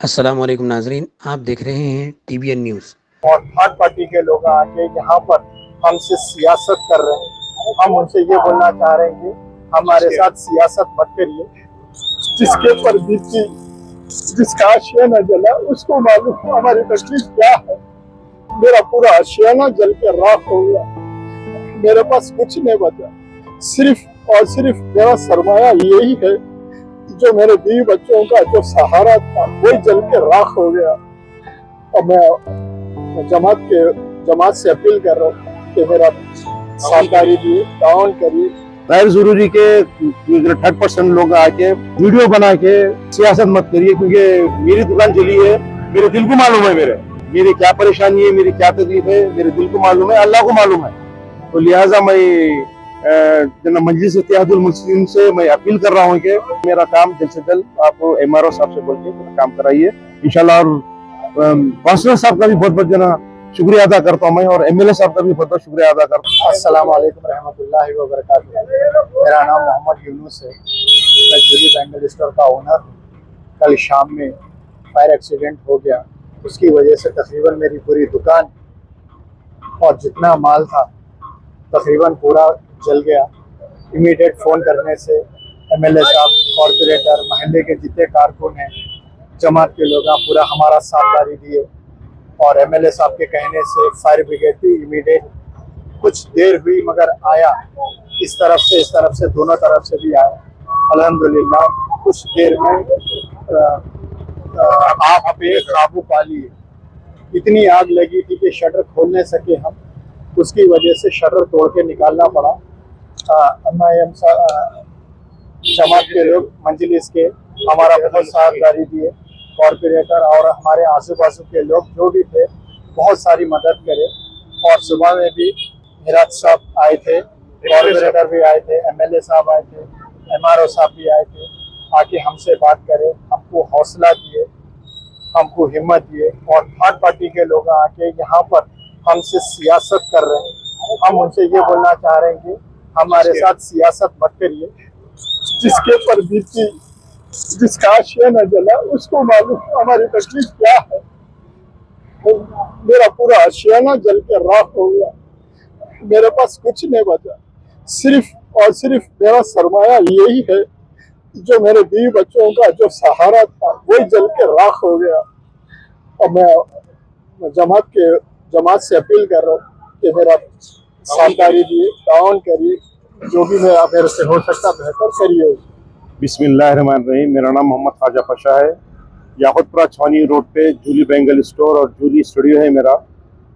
अस्सलाम वालेकुम नाजरीन, आप देख रहे हैं टीवीएन न्यूज़। और थर्ड पार्टी के लोग आके यहाँ पर हमसे सियासत कर रहे हैं। हम उनसे ये बोलना चाह रहे हैं कि हमारे साथ सियासत मत करिए। जिसके पर बीती, जिसका आशियाना जला उसको मालूम हमारी तकलीफ क्या है। मेरा पूरा आशियाना जल के राख हो गया, मेरे पास कुछ नहीं बचा। सिर्फ और सिर्फ मेरा सरमाया यही है, जो मेरे बीवी बच्चों का जो सहारा था वही जल के राख हो गया। और मैं जमात से अपील कर रहा हूँ कि मेरा साझेदारी दिए, ताउन करिए। गैर जरूरी के 30% लोग आके वीडियो बना के सियासत मत करिए, क्योंकि मेरी दुकान चली है, मेरे दिल को मालूम है मेरी क्या परेशानी है, मेरी क्या तकलीफ है, मेरे दिल को मालूम है, अल्लाह को मालूम है। तो लिहाजा मैं मजलिस इत्तेहादुल मुस्लिमीन से मैं अपील कर रहा हूँ कि मेरा काम जल्द से जल्द आप MRO साहब से बोल के मेरा काम कराइए इंशाल्लाह। और काउंसलर साहब का भी बहुत बहुत शुक्रिया अदा करता हूँ मैं, और MLA साहब का भी बहुत बहुत शुक्रिया अदा करता हूँ। अस्सलाम वालेकुम रहमतुल्लाहि व बरकातुहू। मेरा नाम मोहम्मद यूनुस है, मैं जूली बैंगल स्टोर का ओनर हूँ। कल शाम में फायर एक्सीडेंट हो गया, उसकी वजह से तकरीबन मेरी पूरी दुकान और जितना माल था तकरीबन पूरा जल गया। इमीडिएट फ़ोन करने से MLA साहब, कॉरपोरेटर, महल्ले के जितने कारकुन हैं, जमात के लोग पूरा हमारा साझेदारी दिए। और MLA साहब के कहने से फायर ब्रिगेड भी इमीडिएट, कुछ देर हुई मगर आया, इस तरफ से दोनों तरफ से भी आया। अल्हम्दुलिल्लाह कुछ देर में आग पे काबू पा लिए। इतनी आग लगी थी कि शटर खोल नहीं सके हम, उसकी वजह से शटर तोड़ के निकालना पड़ा। जमात के लोग, मंजलिस के, हमारा बहुत साझेदारी दिए। कॉरपोरेटर और हमारे आजू बाजू के लोग जो भी थे बहुत सारी मदद करे। और सुबह में भी मिराज साहब आए थे, कॉरपोरेटर भी आए थे, MLA साहब आए थे, MRO साहब भी आए थे, आके हमसे बात करे, हमको हौसला दिए, हमको हिम्मत दिए। और थर्ड पार्टी के लोग आके यहाँ पर हमसे सियासत कर रहे हैं। हम उनसे ये बोलना चाह रहे हैं कि हमारे साथ सियासत मत करिए। जिसके पर बीती, जिसका आशियाना जला उसको मालूम हमारी तकलीफ क्या है। मेरा पूरा आशियाना जल के राख हो गया, मेरे पास कुछ नहीं बचा। सिर्फ और सिर्फ मेरा सरमाया यही है, जो मेरे बीवी बच्चों का जो सहारा था वही जल के राख हो गया। और मैं जमात से अपील कर रहा हूँ कि मेरा साझेदारी दिए, ताउन करिए, जो भी मेरे से हो सकता बेहतर करिए। बिस्मिल्लाहिर्रहमानिर्रहीम। मेरा नाम मोहम्मद ख्वाजा पाशा है। याकुतपुरा छावनी रोड पे जूली बैंगल स्टोर और जूली स्टूडियो है मेरा।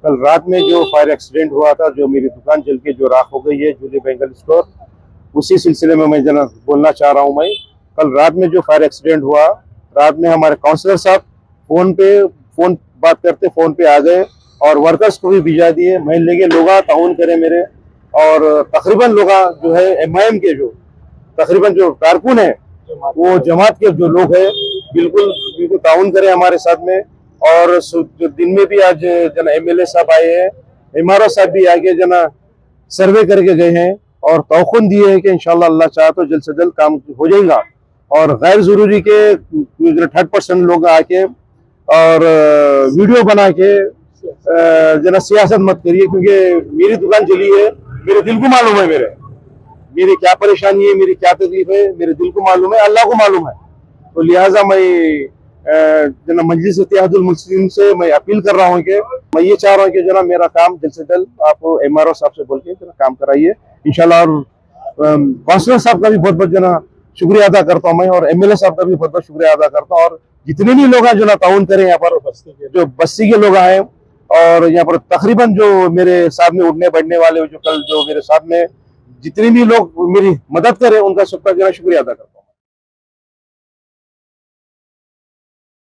कल रात में जो फायर एक्सीडेंट हुआ था, जो मेरी दुकान जल के जो राख हो गई है, जूली बैंगल स्टोर, उसी सिलसिले में मैं जना बोलना चाह रहा हूँ। मैं कल रात में जो फायर एक्सीडेंट हुआ, रात में हमारे काउंसलर साहब फोन बात करते फ़ोन पे आ गए और वर्कर्स को भी भिजा दिए। महल्ले के लोग ताउन करे मेरे, और तकरीबन लोग जो है MIM के जो तकरीबन जो कारकुन है, वो जमात के जो लोग हैं, बिल्कुल ताउन करे हमारे साथ में। और जो दिन में भी आज जना MLA साहब आए हैं, MRO साहब भी आगे जना सर्वे करके गए हैं और तौखुन दिए हैं कि इंशाल्लाह अल्लाह चाहे तो जल्द से जल्द काम हो जाएगा। और गैर जरूरी के 30% लोग आके और वीडियो बना के जना सियासत मत करिए, क्योंकि मेरी दुकान चली है, मेरे दिल को मालूम है मेरी क्या परेशानी है, मेरी क्या तकलीफ है, मेरे दिल को मालूम है, अल्लाह को मालूम है। तो लिहाजा मैं मजलिस इत्तेहादुल मुस्लिमीन से मैं अपील कर रहा हूँ कि मैं ये चाह रहा हूँ कि जना मेरा काम जल्द से जल्द आप MRO साहब से बोल के जना काम कराइए इंशाल्लाह। और काउंसलर साहब का भी बहुत बहुत जना शुक्रिया अदा करता हूँ मैं, और MLA साहब का भी बहुत बहुत शुक्रिया अदा करता हूँ। और जितने भी लोग हैं जो ना ताउन करें यहाँ पर, जो बस्ती के लोग हैं, और यहाँ पर तकरीबन जो मेरे साथ में उठने बैठने वाले जो कल जो मेरे साथ में जितने भी लोग मेरी मदद करें, उनका सबका जो है शुक्रिया अदा करता हूँ।